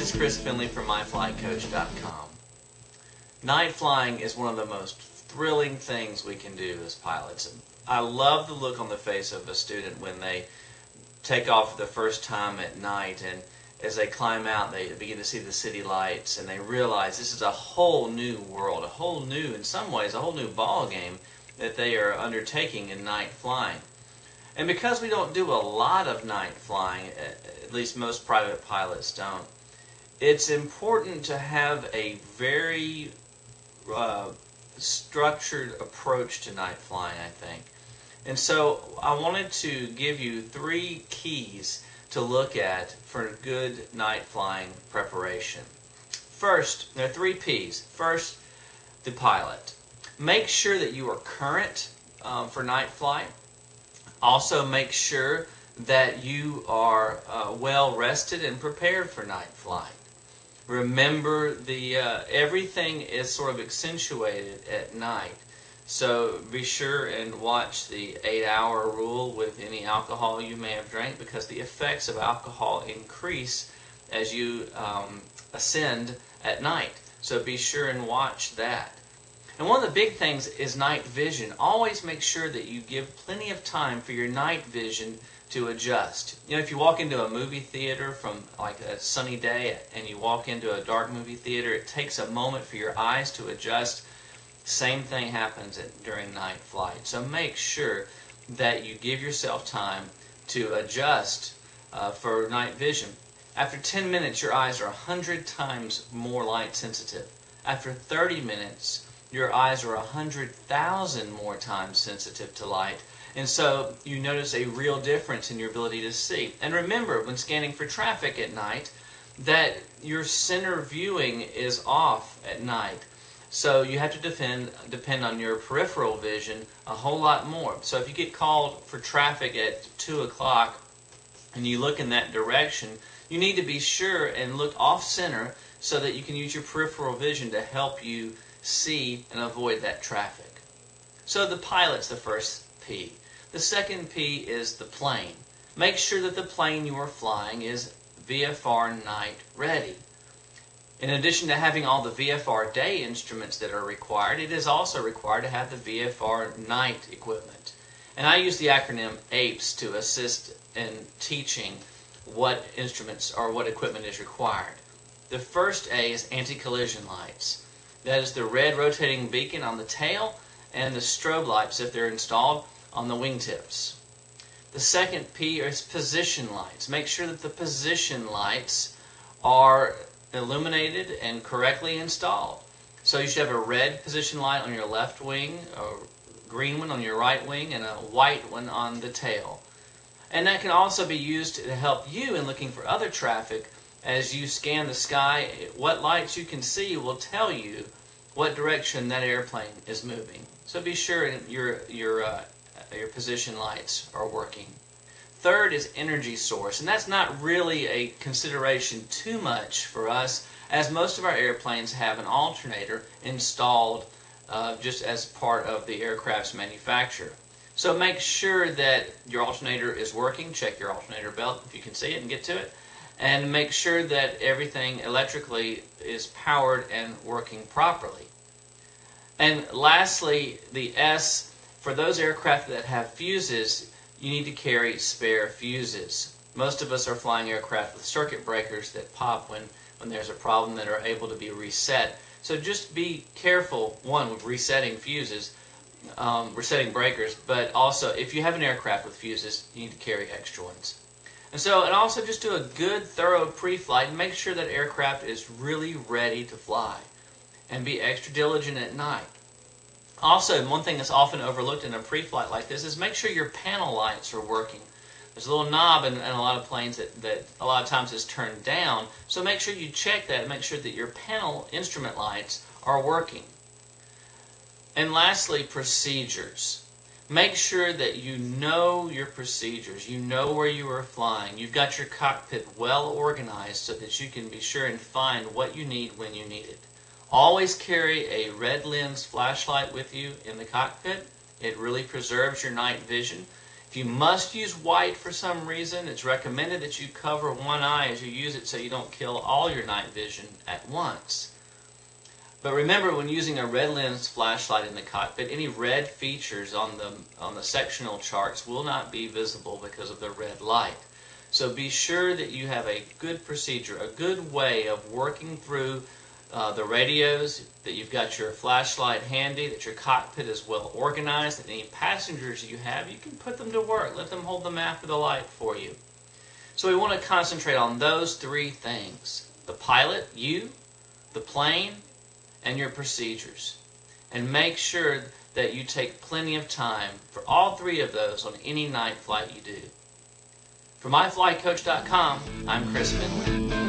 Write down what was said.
is Chris Finley from MyFlightCoach.com. Night flying is one of the most thrilling things we can do as pilots. I love the look on the face of a student when they take off for the first time at night, and as they climb out they begin to see the city lights and they realize this is a whole new world, a whole new, in some ways, a whole new ball game that they are undertaking in night flying. And because we don't do a lot of night flying, at least most private pilots don't, it's important to have a very structured approach to night flying, I think. And so I wanted to give you 3 keys to look at for good night flying preparation. First, there are 3 P's. First, the pilot. Make sure that you are current for night flight. Also, make sure that you are well rested and prepared for night flight. Remember, everything is sort of accentuated at night. So be sure and watch the 8-hour rule with any alcohol you may have drank, because the effects of alcohol increase as you ascend at night. So be sure and watch that. And one of the big things is night vision. Always make sure that you give plenty of time for your night vision to adjust. You know, if you walk into a movie theater from like a sunny day and you walk into a dark movie theater, it takes a moment for your eyes to adjust. Same thing happens during night flight. So make sure that you give yourself time to adjust for night vision. After 10 minutes, your eyes are 100 times more light sensitive. After 30 minutes, your eyes are 100,000 more times sensitive to light. And so you notice a real difference in your ability to see. And remember, when scanning for traffic at night, that your center viewing is off at night. So you have to depend on your peripheral vision a whole lot more. So if you get called for traffic at 2 o'clock and you look in that direction, you need to be sure and look off center so that you can use your peripheral vision to help you see and avoid that traffic. So the pilot's the first P. The second P is the plane. Make sure that the plane you are flying is VFR night ready. In addition to having all the VFR day instruments that are required, it is also required to have the VFR night equipment. And I use the acronym APES to assist in teaching what instruments or what equipment is required. The first A is anti-collision lights. That is the red rotating beacon on the tail and the strobe lights, if they're installed, on the wingtips. The second P is position lights. Make sure that the position lights are illuminated and correctly installed. So you should have a red position light on your left wing, a green one on your right wing, and a white one on the tail. And that can also be used to help you in looking for other traffic. As you scan the sky, what lights you can see will tell you what direction that airplane is moving. So be sure your position lights are working. Third is energy source, and that's not really a consideration too much for us, as most of our airplanes have an alternator installed just as part of the aircraft's manufacture. So make sure that your alternator is working. Check your alternator belt if you can see it and get to it. And make sure that everything electrically is powered and working properly. And lastly, the S, for those aircraft that have fuses, you need to carry spare fuses. Most of us are flying aircraft with circuit breakers that pop when there's a problem, that are able to be reset. So just be careful, one, with resetting fuses, resetting breakers, but also if you have an aircraft with fuses, you need to carry extra ones. And also just do a good, thorough pre-flight and make sure that aircraft is really ready to fly. And be extra diligent at night. Also, one thing that's often overlooked in a pre-flight like this is make sure your panel lights are working. There's a little knob in a lot of planes that a lot of times is turned down, so make sure you check that and make sure that your panel instrument lights are working. And lastly, procedures. Make sure that you know your procedures. You know where you are flying. You've got your cockpit well organized so that you can be sure and find what you need when you need it. Always carry a red lens flashlight with you in the cockpit. It really preserves your night vision. If If you must use white for some reason, it's recommended that you cover one eye as you use it so you don't kill all your night vision at once. But remember, when using a red lens flashlight in the cockpit, any red features on the sectional charts will not be visible because of the red light. So be sure that you have a good procedure, a good way of working through the radios, that you've got your flashlight handy, that your cockpit is well organized, that any passengers you have, you can put them to work. Let them hold the map or the light for you. So we want to concentrate on those three things: the pilot, you, the plane, and your procedures. And make sure that you take plenty of time for all three of those on any night flight you do. For MyFlightCoach.com, I'm Chris Finley.